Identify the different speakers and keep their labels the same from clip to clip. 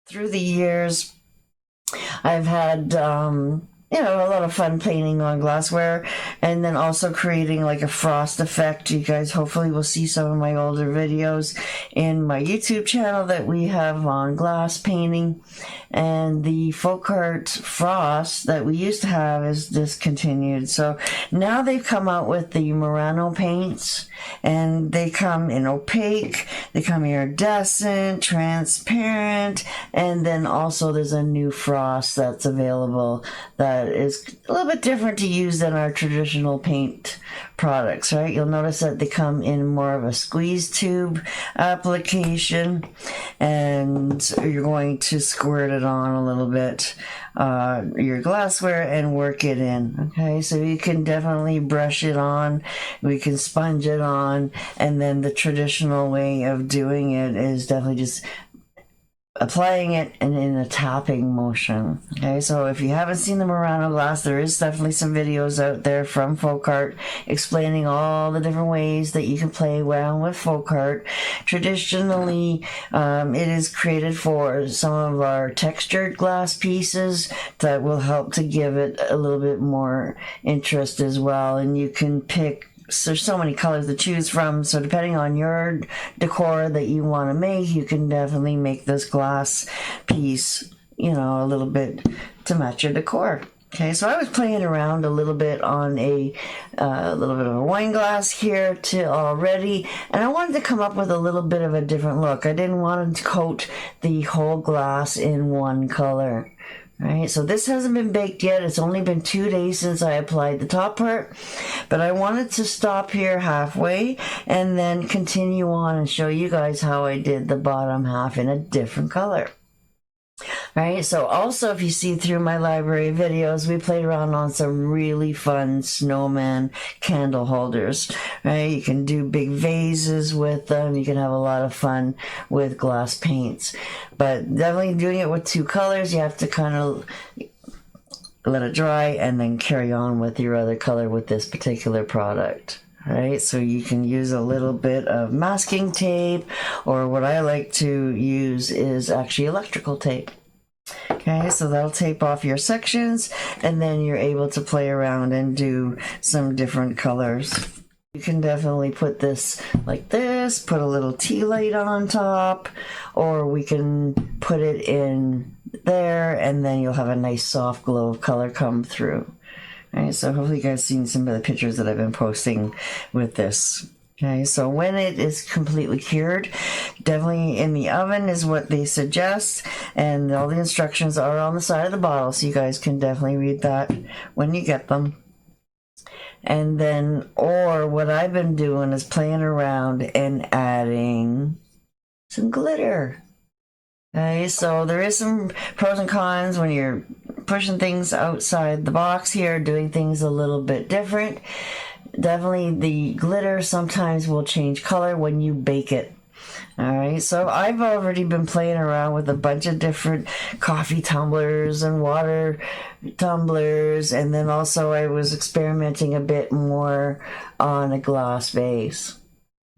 Speaker 1: Through the years, I've had, a lot of fun painting on glassware and then also creating like a frost effect. You guys hopefully will see some of my older videos in my YouTube channel that we have on glass painting. And the folk art frost that we used to have is discontinued. So now they've come out with the Murano paints, and they come in opaque, they come iridescent, transparent, and then also there's a new frost that's available that is a little bit different to use than our traditional paint products, right? You'll notice that they come in more of a squeeze tube application, and you're going to squirt it on a little bit, your glassware, and work it in. Okay, so you can definitely brush it on, we can sponge it on, and then the traditional way of doing it is definitely just applying it and in a tapping motion. Okay, so if you haven't seen the Murano glass, there is definitely some videos out there from folk art explaining all the different ways that you can play around with folk art. Traditionally, it is created for some of our textured glass pieces that will help to give it a little bit more interest as well. And you can pick, there's so many colors to choose from, so depending on your decor that you want to make, you can definitely make this glass piece, a little bit to match your decor. Okay, so I was playing around a little bit on a little bit of a wine glass here already, and I wanted to come up with a little bit of a different look. I didn't want to coat the whole glass in one color. Right, so this hasn't been baked yet. It's only been 2 days since I applied the top part, but I wanted to stop here halfway and then continue on and show you guys how I did the bottom half in a different color. Right, so also if you see through my library videos, we played around on some really fun snowman candle holders. Right, you can do big vases with them. You can have a lot of fun with glass paints, but definitely doing it with 2 colors, you have to kind of let it dry and then carry on with your other color with this particular product. Right, so you can use a little bit of masking tape, or what I like to use is actually electrical tape. Okay, so that'll tape off your sections, and then you're able to play around and do some different colors. You can definitely put this like this, put a little tea light on top, or we can put it in there, and then you'll have a nice soft glow of color come through. Alright, so hopefully you guys seen some of the pictures that I've been posting with this. Okay, so when it is completely cured, definitely in the oven is what they suggest, and all the instructions are on the side of the bottle, so you guys can definitely read that when you get them. And then, or what I've been doing is playing around and adding some glitter. Okay, so there is some pros and cons when you're pushing things outside the box here, doing things a little bit different. Definitely the glitter sometimes will change color when you bake it. Alright, so I've already been playing around with a bunch of different coffee tumblers and water tumblers, and then also I was experimenting a bit more on a glass vase.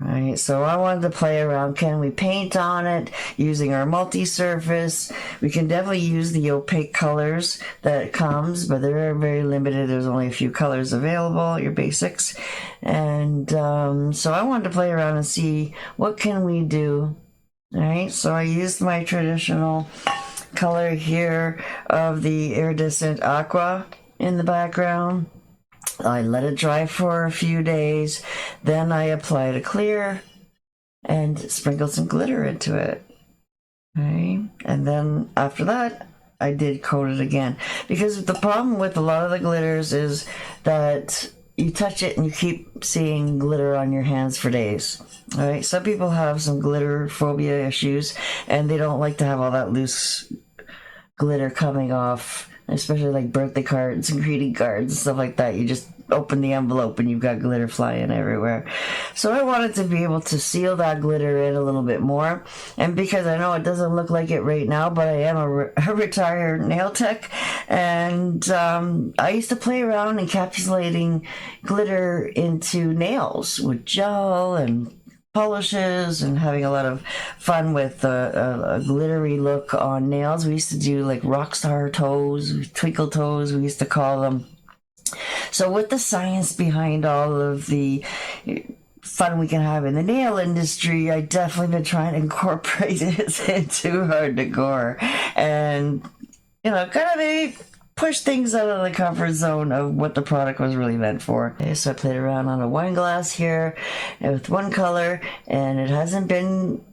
Speaker 1: Right, so I wanted to play around. Can we paint on it using our multi-surface? We can definitely use the opaque colors that it comes, but they're very limited. There's only a few colors available, your basics. And so I wanted to play around and see what can we do. All right, so I used my traditional color here of the iridescent aqua in the background. I let it dry for a few days, then I applied a clear and sprinkled some glitter into it. Okay, and then after that, I did coat it again. Because the problem with a lot of the glitters is that you touch it and you keep seeing glitter on your hands for days. All right, some people have some glitter phobia issues, and they don't like to have all that loose glitter coming off, especially like birthday cards and greeting cards and stuff like that. You just open the envelope and you've got glitter flying everywhere. So I wanted to be able to seal that glitter in a little bit more. And because I know it doesn't look like it right now, but I am a retired nail tech, and I used to play around encapsulating glitter into nails with gel and polishes and having a lot of fun with a glittery look on nails. We used to do like rock star toes, twinkle toes, we used to call them. So with the science behind all of the fun we can have in the nail industry, I definitely been trying to incorporate it into hard decor, and kind of maybe push things out of the comfort zone of what the product was really meant for. Okay, so I played around on a wine glass here with one color, and it hasn't been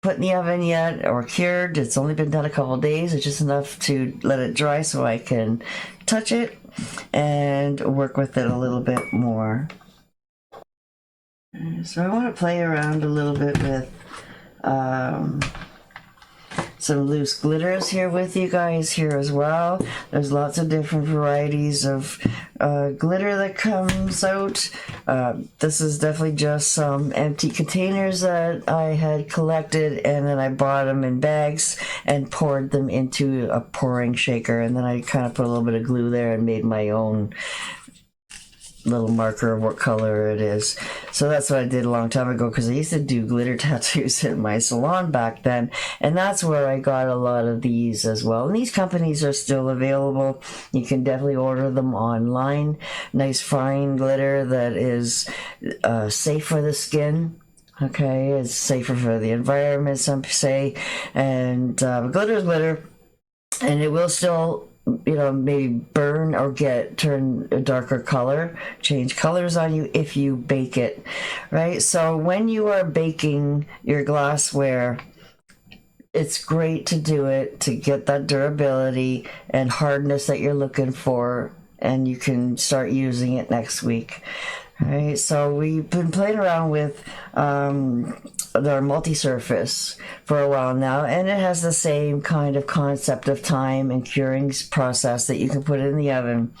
Speaker 1: put in the oven yet or cured. It's only been done a couple days. It's just enough to let it dry so I can touch it and work with it a little bit more. So I want to play around a little bit with some loose glitters here with you guys here as well. There's lots of different varieties of glitter that comes out. This is definitely just some empty containers that I had collected, and then I bought them in bags and poured them into a pouring shaker, and then I kind of put a little bit of glue there and made my own little marker of what color it is. So that's what I did a long time ago, because I used to do glitter tattoos in my salon back then, and that's where I got a lot of these as well. And these companies are still available. You can definitely order them online. Nice fine glitter that is safe for the skin. Okay, it's safer for the environment, some say, and glitter is glitter, and it will still maybe burn or turn a darker color, change colors on you if you bake it, right? So when you are baking your glassware, it's great to do it to get that durability and hardness that you're looking for, and you can start using it next week. Right, so we've been playing around with our multi-surface for a while now, and it has the same kind of concept of time and curing process that you can put it in the oven,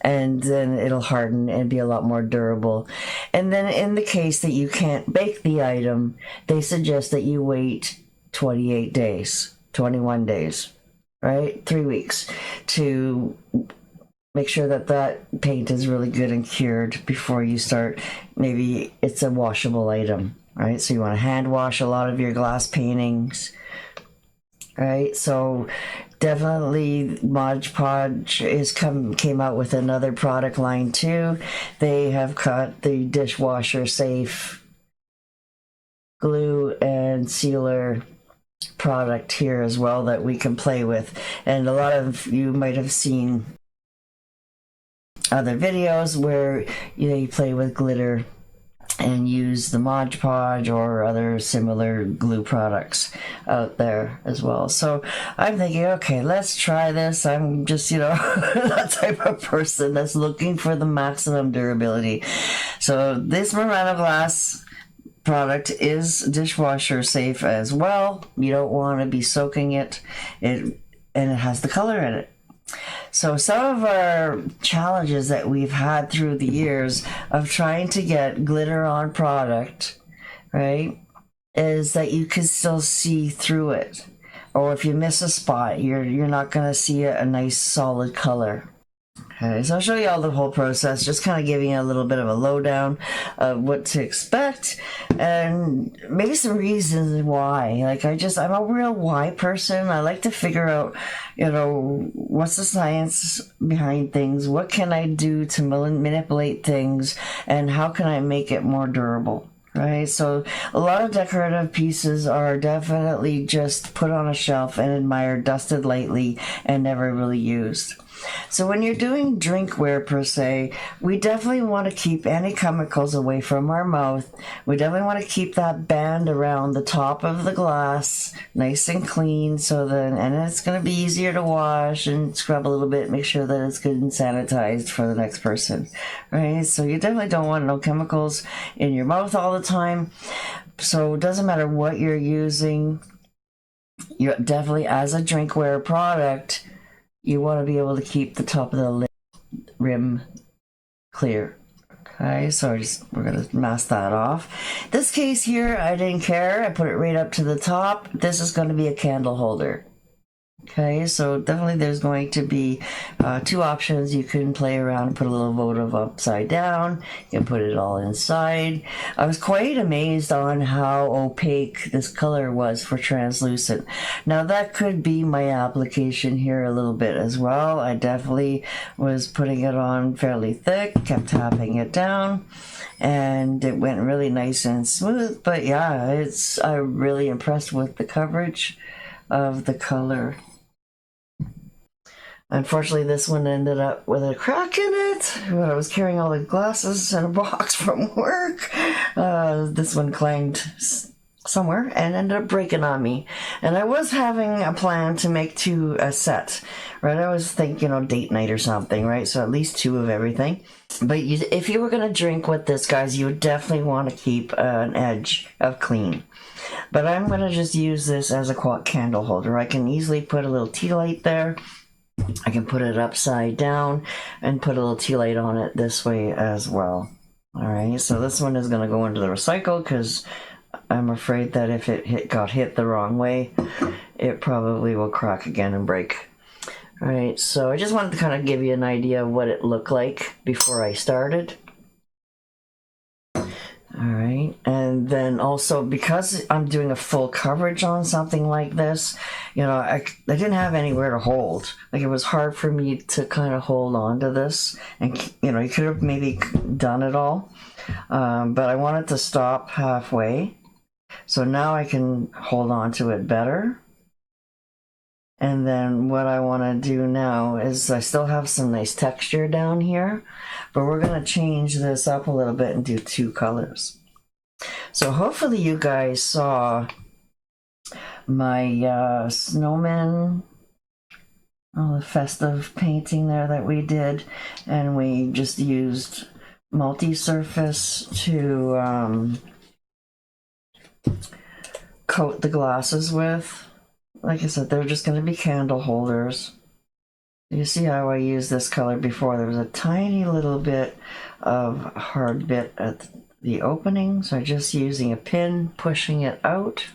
Speaker 1: and then it'll harden and be a lot more durable. And then in the case that you can't bake the item, they suggest that you wait 28 days, 21 days, right? 3 weeks to make sure that paint is really good and cured before you start. Maybe it's a washable item, right? So you want to hand wash a lot of your glass paintings, right? So definitely Mod Podge came out with another product line too. They have got the dishwasher safe glue and sealer product here as well that we can play with. And a lot of you might have seen other videos where you play with glitter and use the Mod Podge or other similar glue products out there as well. So I'm thinking, okay, let's try this. I'm just that type of person that's looking for the maximum durability. So this Murano Glass product is dishwasher safe as well. You don't want to be soaking it, and it has the color in it. So some of our challenges that we've had through the years of trying to get glitter on product, right, is that you can still see through it. Or if you miss a spot, you're not going to see a nice solid color. Okay, so I'll show you all the whole process, just kind of giving you a little bit of a lowdown of what to expect and maybe some reasons why. Like I'm a real why person. I like to figure out, what's the science behind things? What can I do to manipulate things? And how can I make it more durable? Right, so a lot of decorative pieces are definitely just put on a shelf and admired, dusted lightly, and never really used. So when you're doing drinkware per se, we definitely want to keep any chemicals away from our mouth. We definitely want to keep that band around the top of the glass nice and clean, and it's going to be easier to wash and scrub a little bit, make sure that it's good and sanitized for the next person, right? So you definitely don't want no chemicals in your mouth all the time. So it doesn't matter what you're using. You're definitely, as a drinkware product, you want to be able to keep the top of the rim clear. Okay, so we're going to mask that off. This case here, I didn't care. I put it right up to the top. This is going to be a candle holder. Okay, so definitely there's going to be two options. You can play around and put a little votive upside down. You can put it all inside. I was quite amazed on how opaque this color was for translucent. Now that could be my application here a little bit as well. I definitely was putting it on fairly thick, kept tapping it down, and it went really nice and smooth. But yeah, I'm really impressed with the coverage of the color. Unfortunately, this one ended up with a crack in it when I was carrying all the glasses in a box from work. This one clanged somewhere and ended up breaking on me. And I was having a plan to make two a set, right? I was thinking, date night or something, right? So at least two of everything. But if you were going to drink with this, guys, you would definitely want to keep an edge of clean. But I'm going to just use this as a candle holder. I can easily put a little tea light there. I can put it upside down and put a little tea light on it this way as well. All right, so this one is going to go into the recycle because I'm afraid that if it got hit the wrong way, it probably will crack again and break. All right, so I just wanted to kind of give you an idea of what it looked like before I started. All right, and then also because I'm doing a full coverage on something like this, I didn't have anywhere to hold. Like it was hard for me to kind of hold on to this, and you could have maybe done it all, but I wanted to stop halfway, so now I can hold on to it better. And then what I want to do now is I still have some nice texture down here, but we're going to change this up a little bit and do two colors. So hopefully you guys saw my snowman, the festive painting there that we did, and we just used multi-surface to coat the glasses with. Like I said, they're just going to be candle holders. You see how I used this color before. There was a tiny little bit of hard bit at the opening, so I'm just using a pin, pushing it out.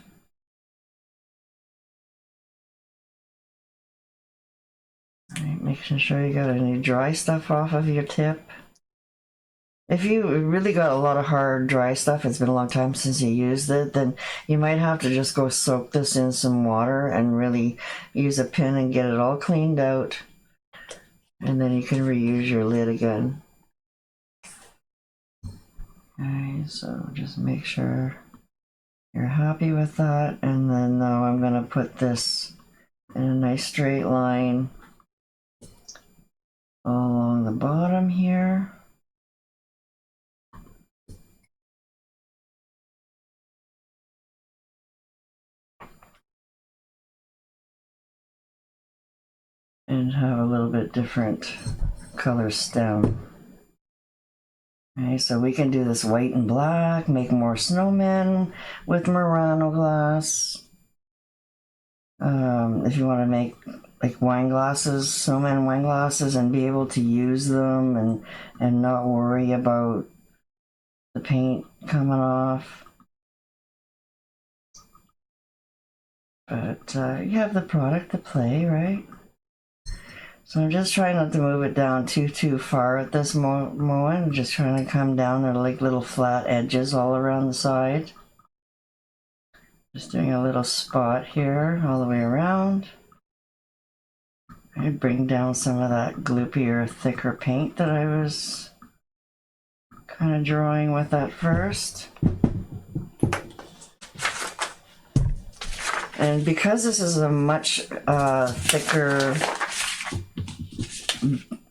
Speaker 1: All right, making sure you got any dry stuff off of your tip. If you really got a lot of hard, dry stuff, it's been a long time since you used it, then you might have to just go soak this in some water and really use a pin and get it all cleaned out. And then you can reuse your lid again. Okay, so just make sure you're happy with that. And then now I'm going to put this in a nice straight line along the bottom here. And have a little bit different color stem. Okay, so we can do this white and black, make more snowmen with Murano glass. If you want to make like wine glasses, snowman wine glasses, and be able to use them and not worry about the paint coming off. But you have the product to play, right? So I'm just trying not to move it down too far at this moment. I'm just trying to come down. There are like little flat edges all around the side. Just doing a little spot here all the way around. I bring down some of that gloopier, thicker paint that I was kind of drawing with at first. And because this is a much thicker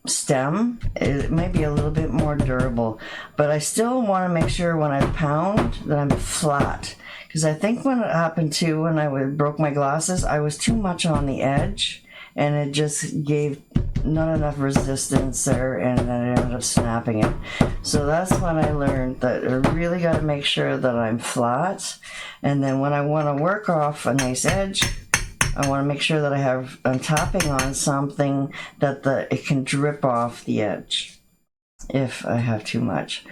Speaker 1: stem, it might be a little bit more durable, but I still want to make sure when I pound that I'm flat, because I think when it happened too, when I broke my glasses, I was too much on the edge and it just gave not enough resistance there, and then it ended up snapping it. So that's when I learned that I really got to make sure that I'm flat, and then when I want to work off a nice edge, I want to make sure that I'm tapping on something that it can drip off the edge if I have too much.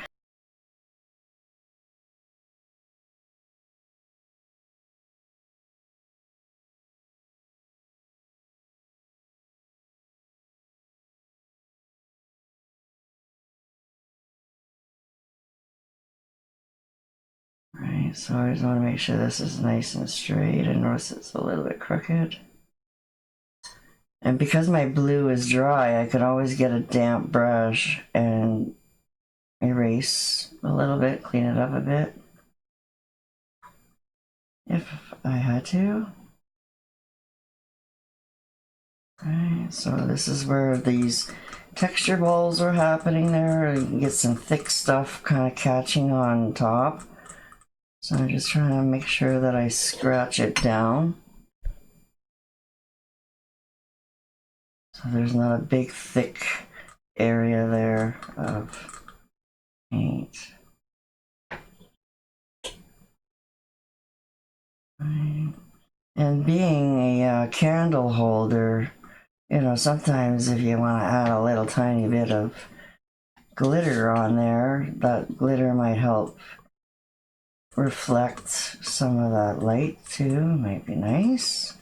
Speaker 1: Okay, so I just want to make sure this is nice and straight. I notice it's a little bit crooked. And because my blue is dry, I could always get a damp brush and erase a little bit, clean it up a bit, if I had to. Alright, so this is where these texture balls are happening there. You can get some thick stuff kind of catching on top. So I'm just trying to make sure that I scratch it down. So there's not a big thick area there of paint. Right. And being a candle holder, you know, sometimes if you want to add a little tiny bit of glitter on there, that glitter might help reflect some of that light too. Might be nice.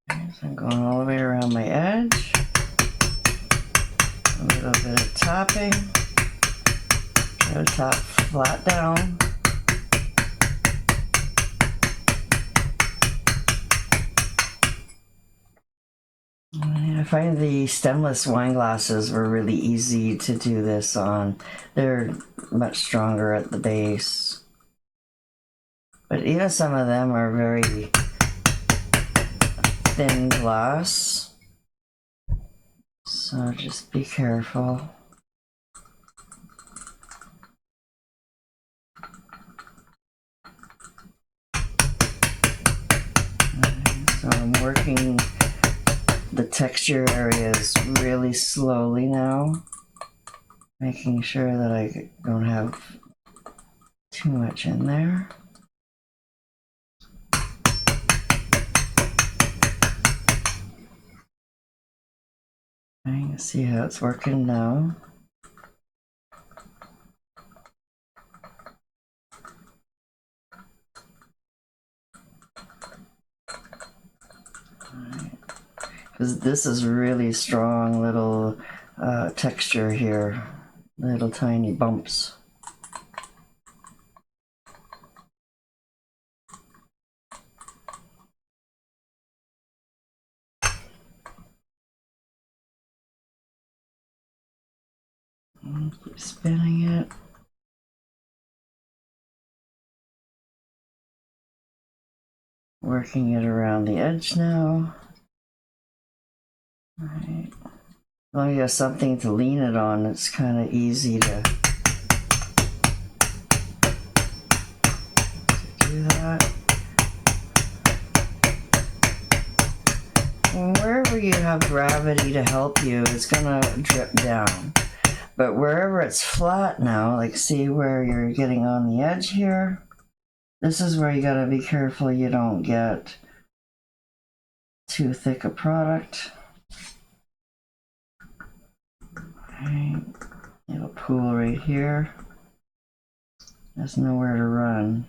Speaker 1: So I'm going all the way around my edge. A little bit of tapping. Try to tap flat down. I find the stemless wine glasses were really easy to do this on. They're much stronger at the base. But even some of them are very thin glass. So just be careful. So I'm working the texture areas really slowly now, making sure that I don't have too much in there. Okay, see how it's working now. Because this is really strong little texture here, little tiny bumps. Keep spinning it. Working it around the edge now. All right. As long as you have something to lean it on, it's kind of easy to do that. And wherever you have gravity to help you, it's gonna drip down. But wherever it's flat now, like see where you're getting on the edge here, this is where you gotta be careful you don't get too thick a product. Okay, you have a pool right here. There's nowhere to run.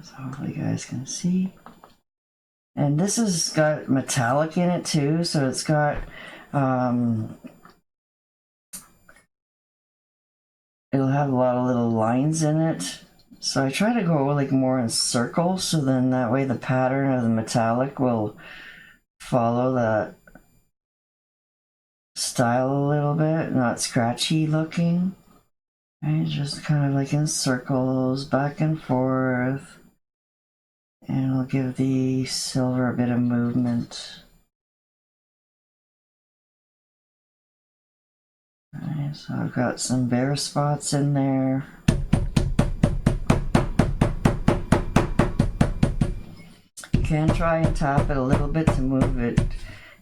Speaker 1: So hopefully you guys can see. And this has got metallic in it too, so it's got it'll have a lot of little lines in it. So I try to go like more in circles, so then that way the pattern of the metallic will follow that style a little bit, not scratchy looking. Right, just kind of like in circles, back and forth. And it'll give the silver a bit of movement. Alright, so I've got some bare spots in there. You can try and tap it a little bit to move it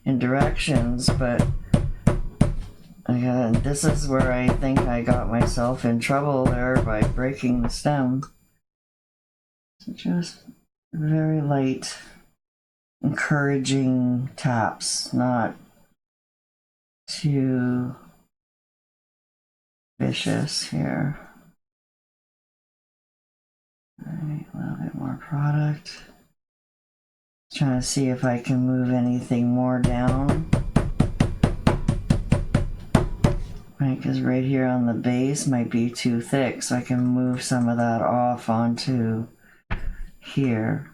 Speaker 1: in directions, but again, this is where I think I got myself in trouble there by breaking the stem. So just very light, encouraging taps, not too vicious here. Alright, a little bit more product. Trying to see if I can move anything more down. Right, because right here on the base might be too thick, so I can move some of that off onto here.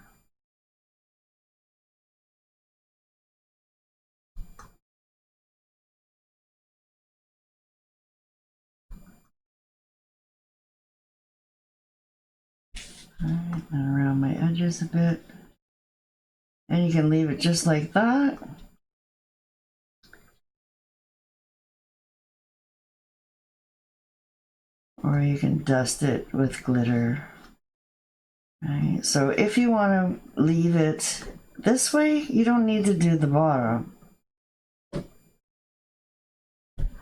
Speaker 1: Alright, and around my edges a bit. And you can leave it just like that. Or you can dust it with glitter. Right, so if you want to leave it this way, you don't need to do the bottom.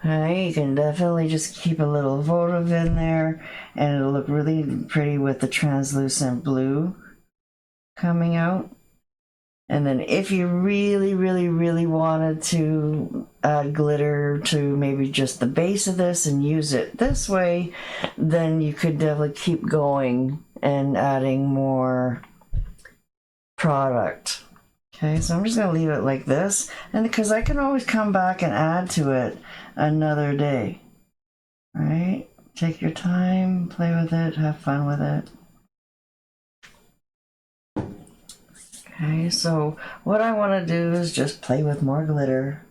Speaker 1: Right, you can definitely just keep a little votive in there, and it'll look really pretty with the translucent blue coming out. And then if you really wanted to add glitter to maybe just the base of this and use it this way, then you could definitely keep going and adding more product. Okay, so I'm just going to leave it like this, and because I can always come back and add to it another day. Right? Take your time, play with it, have fun with it. Okay, so what I want to do is just play with more glitter.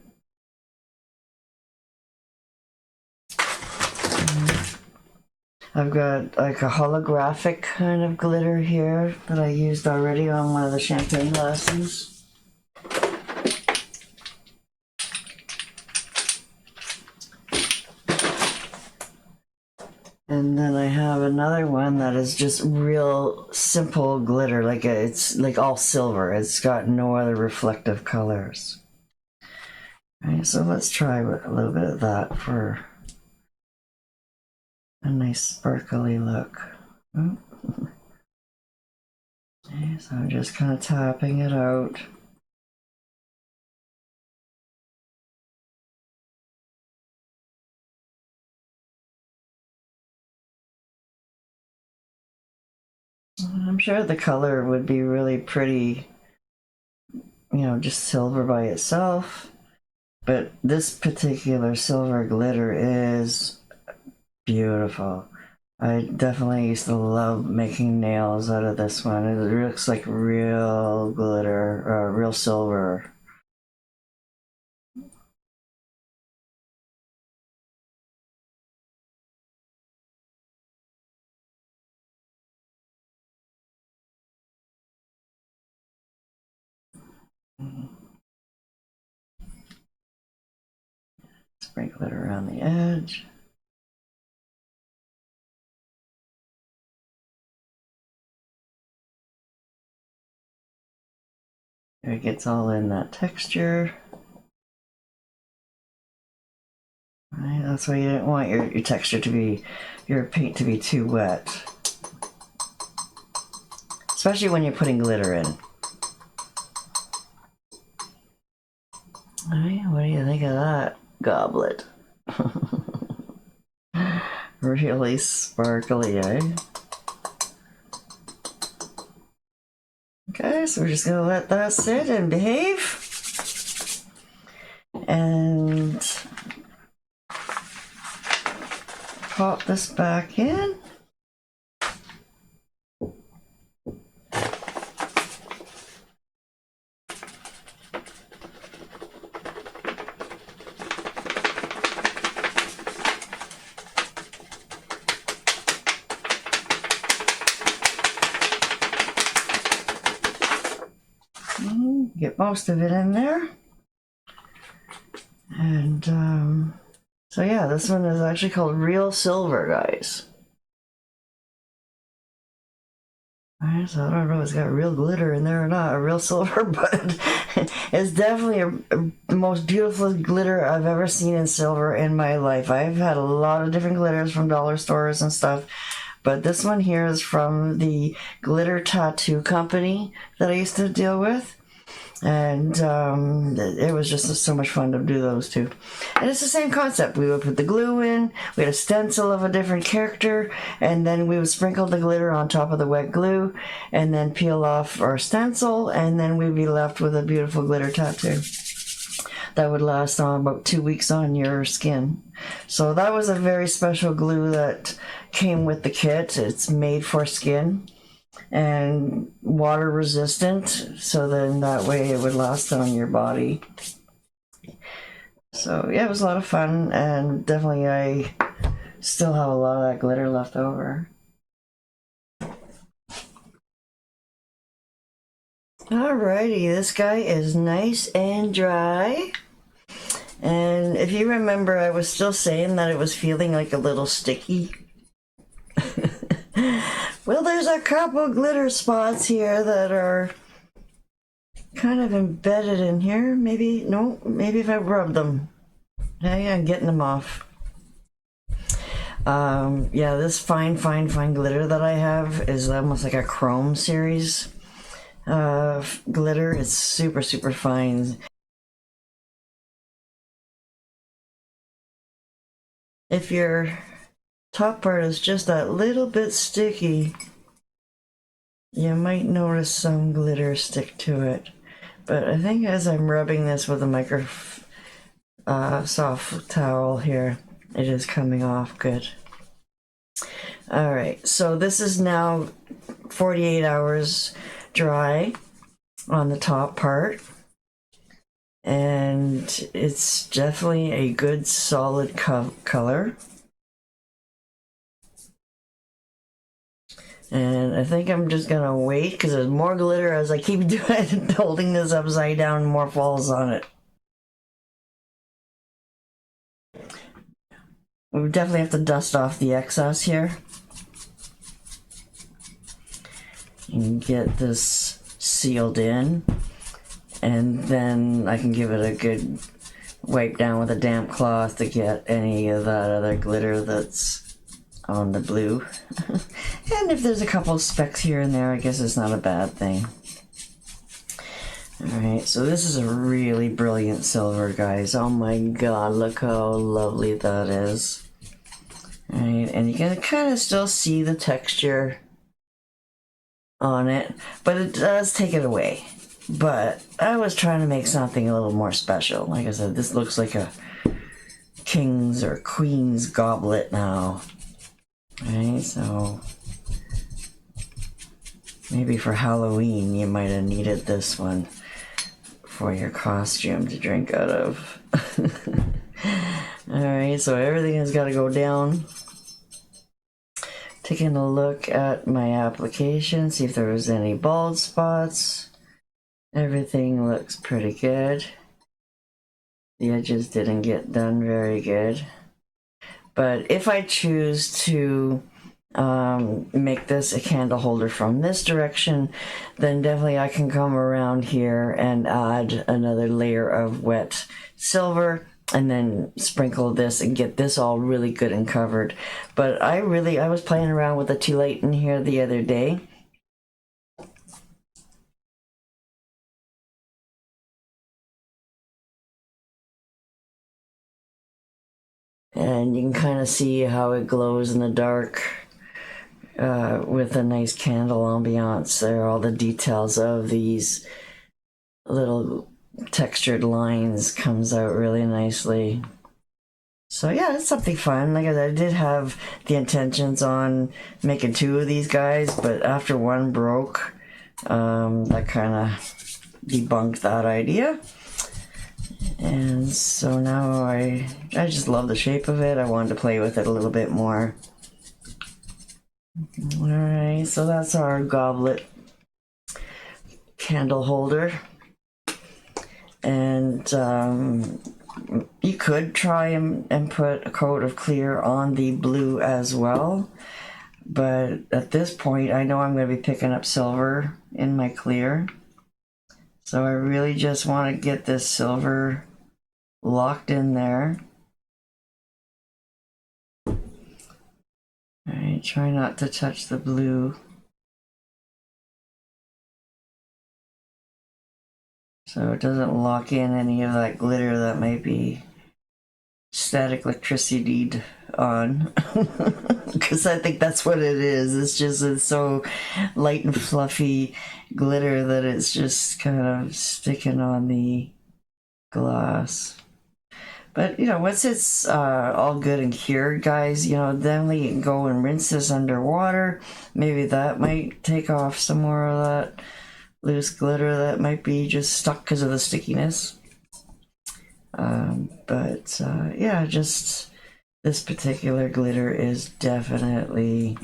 Speaker 1: I've got like a holographic kind of glitter here that I used already on one of the champagne glasses. And then I have another one that is just real simple glitter, like it's like all silver. It's got no other reflective colors. All right, so let's try a little bit of that for a nice sparkly look. Okay, so I'm just kind of tapping it out. I'm sure the color would be really pretty, you know, just silver by itself. But this particular silver glitter is beautiful. I definitely used to love making nails out of this one. It looks like real glitter, or real silver. Sprinkle it around the edge. It gets all in that texture. Right, that's why you don't want your texture to be, your paint to be too wet. Especially when you're putting glitter in. Alright, what do you think of that goblet? Really sparkly, eh? Okay, so we're just gonna let that sit and behave. And pop this back in. Get most of it in there. And so yeah, this one is actually called Real Silver, guys. Alright, so I don't know if it's got real glitter in there or not, or real silver, but it's definitely the most beautiful glitter I've ever seen in silver in my life. I've had a lot of different glitters from dollar stores and stuff, but this one here is from the glitter tattoo company that I used to deal with. And it was just so much fun to do those two. And it's the same concept. We would put the glue in, we had a stencil of a different character, and then we would sprinkle the glitter on top of the wet glue, and then peel off our stencil, and then we'd be left with a beautiful glitter tattoo that would last on about 2 weeks on your skin. So that was a very special glue that came with the kit. It's made for skin and water resistant, so then that way it would last on your body. So yeah, it was a lot of fun, and definitely I still have a lot of that glitter left over. Alrighty, this guy is nice and dry. And if you remember, I was still saying that it was feeling like a little sticky. Well, there's a couple glitter spots here that are kind of embedded in here. Maybe if I rub them. Yeah, I'm getting them off. Yeah, this fine glitter that I have is almost like a chrome series glitter. It's super fine. If your top part is just that little bit sticky, you might notice some glitter stick to it. But I think as I'm rubbing this with a soft towel here, it is coming off good. Alright, so this is now 48 hours dry on the top part. And it's definitely a good solid color. And I think I'm just gonna wait because there's more glitter as I keep doing holding this upside down, more falls on it. We definitely have to dust off the excess here and get this sealed in, and then I can give it a good wipe down with a damp cloth to get any of that other glitter that's on the blue. And if there's a couple specks here and there, I guess it's not a bad thing. Alright, so this is a really brilliant silver, guys. Oh my god, look how lovely that is. Alright, and you can kind of still see the texture on it, but it does take it away. But I was trying to make something a little more special. Like I said, this looks like a king's or queen's goblet now. Right, so maybe for Halloween you might have needed this one for your costume to drink out of. Alright, so everything has got to go down. Taking a look at my application, see if there was any bald spots. Everything looks pretty good. The edges didn't get done very good. But if I choose to make this a candle holder from this direction, then definitely I can come around here and add another layer of wet silver and then sprinkle this and get this all really good and covered. But I was playing around with the tea light in here the other day. And you can kind of see how it glows in the dark with a nice candle ambiance. There are all the details of these little textured lines comes out really nicely. So yeah, it's something fun. Like I said, I did have the intentions on making 2 of these guys, but after one broke, that kind of debunked that idea. And so now I just love the shape of it. I wanted to play with it a little bit more. Alright, so that's our goblet candle holder. And you could try and put a coat of clear on the blue as well. But at this point, I know I'm going to be picking up silver in my clear. So I really just want to get this silver locked in there. Alright, try not to touch the blue. so it doesn't lock in any of that glitter that might be static electricity on. Because I think that's what it is. It's so light and fluffy glitter that it's just kind of sticking on the glass. But, you know, once it's all good and cured, guys, you know, then we can go and rinse this under water. Maybe that might take off some more of that loose glitter that might be just stuck because of the stickiness. Yeah, just this particular glitter is definitely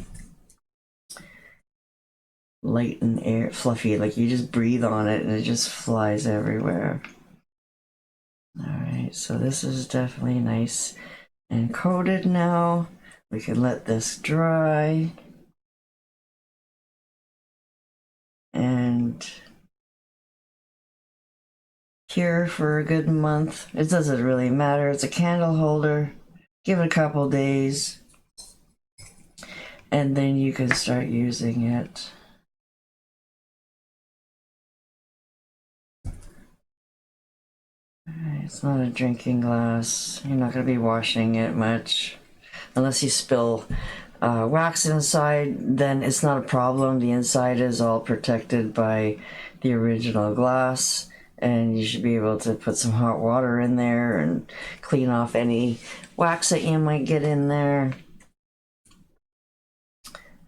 Speaker 1: light and air fluffy. Like you just breathe on it and it just flies everywhere. Alright, so this is definitely nice and coated now. We can let this dry. And cure for a good month. It doesn't really matter. It's a candle holder. Give it a couple days. And then you can start using it. It's not a drinking glass. You're not going to be washing it much. Unless you spill wax inside, then it's not a problem. The inside is all protected by the original glass. And you should be able to put some hot water in there and clean off any wax that you might get in there.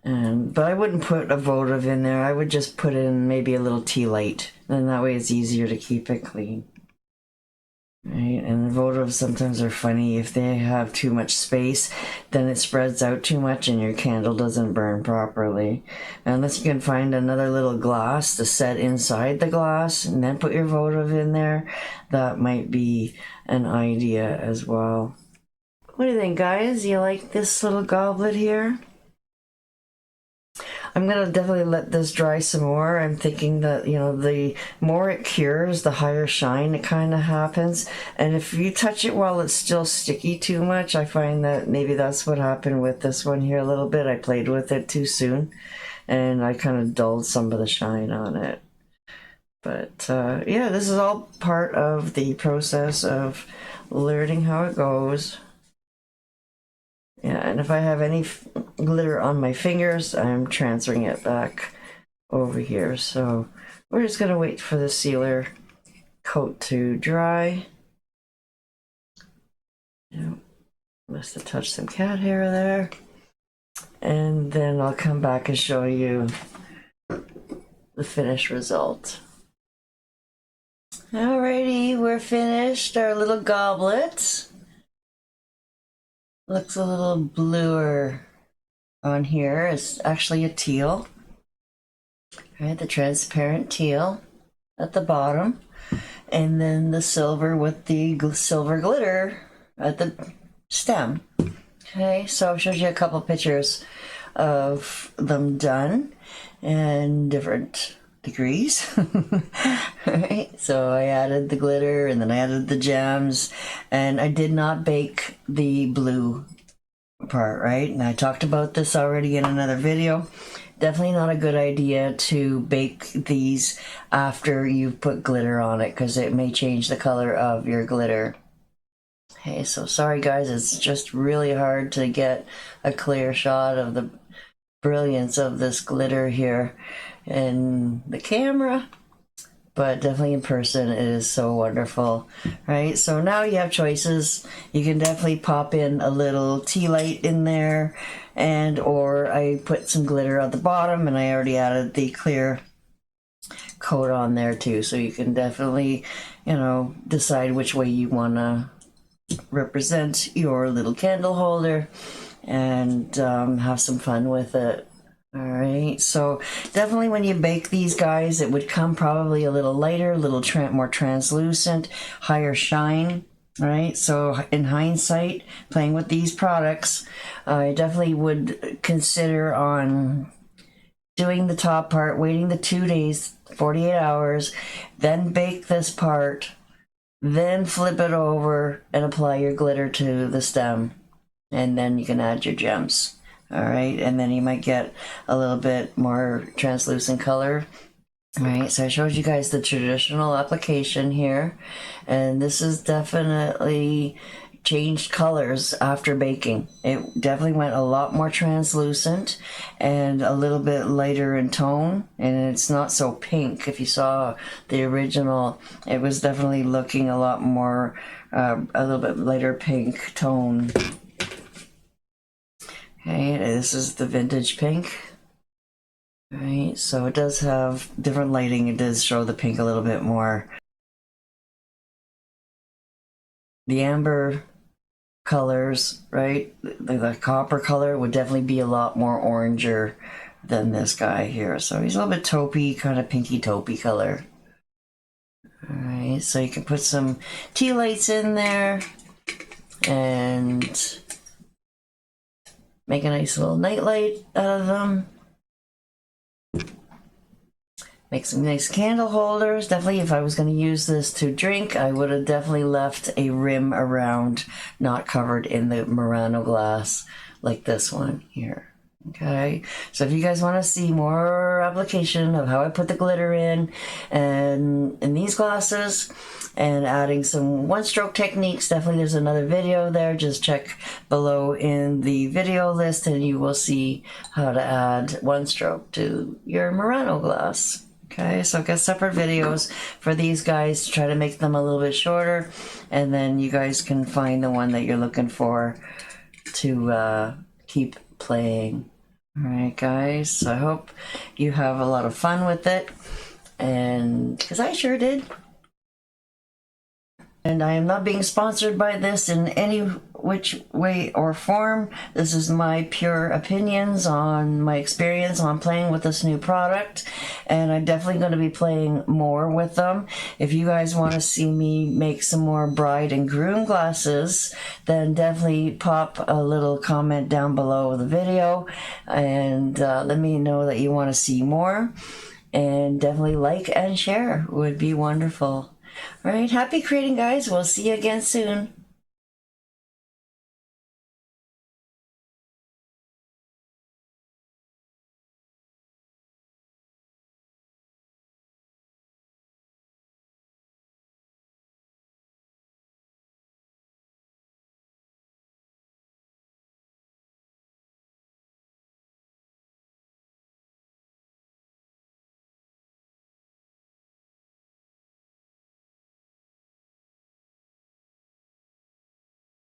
Speaker 1: But I wouldn't put a votive in there. I would just put in maybe a little tea light. And that way it's easier to keep it clean. Right, and votives sometimes are funny. If they have too much space, then it spreads out too much and your candle doesn't burn properly. Unless you can find another little glass to set inside the glass and then put your votive in there, that might be an idea as well. What do you think, guys? You like this little goblet here? I'm going to definitely let this dry some more. I'm thinking that, you know, the more it cures, the higher shine it kind of happens. And if you touch it while it's still sticky too much, I find that maybe that's what happened with this one here a little bit. I played with it too soon, and I kind of dulled some of the shine on it. But, yeah, this is all part of the process of learning how it goes. Yeah, and if I have any glitter on my fingers, I'm transferring it back over here. So we're just going to wait for the sealer coat to dry. Yeah, must have touched some cat hair there. And then I'll come back and show you the finished result. Alrighty, we're finished our little goblet. Looks a little bluer on here. It's actually a teal. Right, the transparent teal at the bottom. And then the silver with the silver glitter at the stem. Okay, so I've showed you a couple pictures of them done and different degrees. Right, so I added the glitter and then I added the gems, and I did not bake the blue part, right? And I talked about this already in another video. Definitely not a good idea to bake these after you've put glitter on it, because it may change the color of your glitter. Okay, so sorry guys, it's just really hard to get a clear shot of the brilliance of this glitter here in the camera, but definitely in person it is so wonderful. Right, so now you have choices. You can definitely pop in a little tea light in there, and or I put some glitter at the bottom, and I already added the clear coat on there too, so you can definitely, you know, decide which way you want to represent your little candle holder and have some fun with it. All right, so definitely when you bake these guys, it would come probably a little lighter, a little more translucent, higher shine. All right, so in hindsight, playing with these products, I definitely would consider on doing the top part, waiting the 2 days, 48 hours, then bake this part, then flip it over and apply your glitter to the stem, and then you can add your gems. All right, and then you might get a little bit more translucent color All right, so I showed you guys the traditional application here, and this is definitely changed colors after baking. It definitely went a lot more translucent and a little bit lighter in tone, and it's not so pink. If you saw the original, it was definitely looking a lot more, a little bit lighter pink tone. Okay, this is the vintage pink. All right, so it does have different lighting. It does show the pink a little bit more. The amber colors, right? The copper color would definitely be a lot more oranger than this guy here. So he's a little bit taupey, kind of pinky taupey color. All right, so you can put some tea lights in there and make a nice little night light out of them. Make some nice candle holders. Definitely, if I was going to use this to drink, I would have definitely left a rim around, not covered in the Murano glass like this one here. Okay, so if you guys want to see more application of how I put the glitter in and in these glasses and adding some one-stroke techniques, definitely there's another video there. Just check below in the video list and you will see how to add one stroke to your Murano glass. Okay, so I've got separate videos for these guys to try to make them a little bit shorter, and then you guys can find the one that you're looking for to keep playing. All right, guys, so I hope you have a lot of fun with it, and because I sure did. And I am not being sponsored by this in any which way or form. This is my pure opinions on my experience on playing with this new product. And I'm definitely going to be playing more with them. If you guys want to see me make some more bride and groom glasses, then definitely pop a little comment down below the video. And let me know that you want to see more. And definitely like and share would be wonderful. All right, happy creating, guys. We'll see you again soon.